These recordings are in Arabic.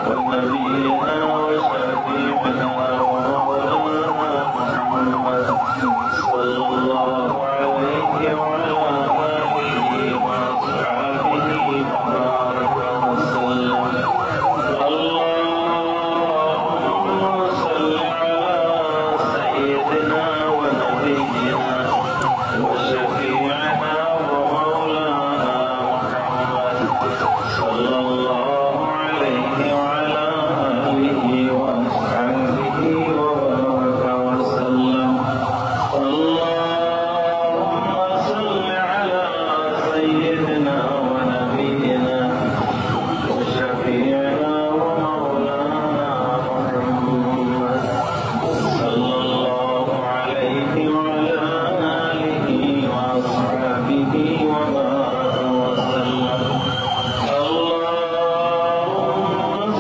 ونبينا وشفيعنا ومولانا محمد صلى الله عليه وعلى آله وأصحابه وبارك وسلم. اللهم صل على سيدنا ونبينا وشفيعنا ومولانا محمد صلى الله عليه وعلى آله وأصحابه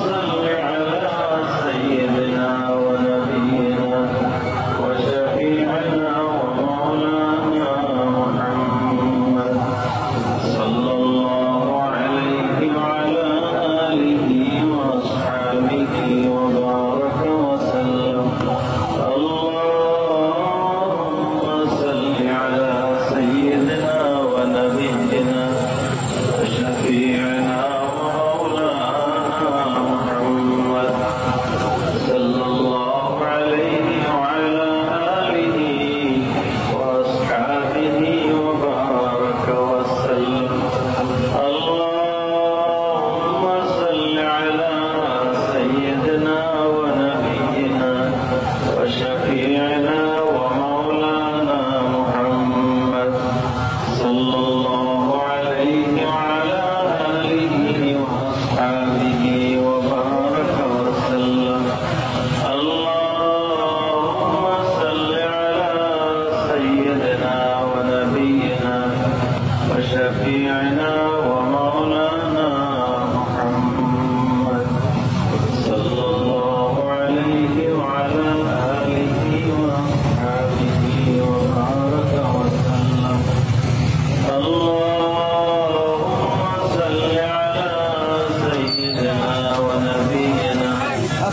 وبارك وسلم. اللهم صل على سيدنا ونبينا وشفيعنا ومولانا محمد صلى الله عليه وعلى آله وأصحابه وبارك وسلم. اللهم صل على سيدنا ونبينا وشفيعنا ومولانا محمد صلى الله عليه وعلى آله وأصحابه وبارك وسلم. اللهم صل على سيدنا ونبينا وشفيعنا ومولانا محمد صلى الله عليه وعلى آله وأصحابه وبارك وسلم. اللهم صل على سيدنا ونبينا وشفيعنا ومولانا محمد صلى الله عليه وعلى آله وأصحابه وبارك وسلم. اللهم صل على سيدنا ونبينا وشفيعنا ومولانا محمد صلى الله عليه وعلى آله وأصحابه وبارك وسلم. اللهم صل على سيدنا ونبينا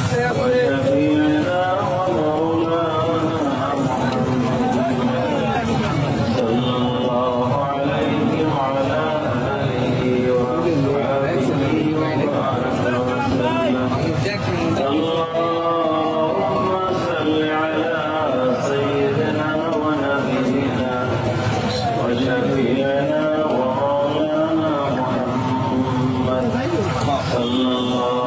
وشفيعنا ومولانا محمد صلى الله عليه وعلى آله وأصحابه وبارك وسلم. اللهم صل على سيدنا ونبينا وشفيعنا ومولانا محمد صلى الله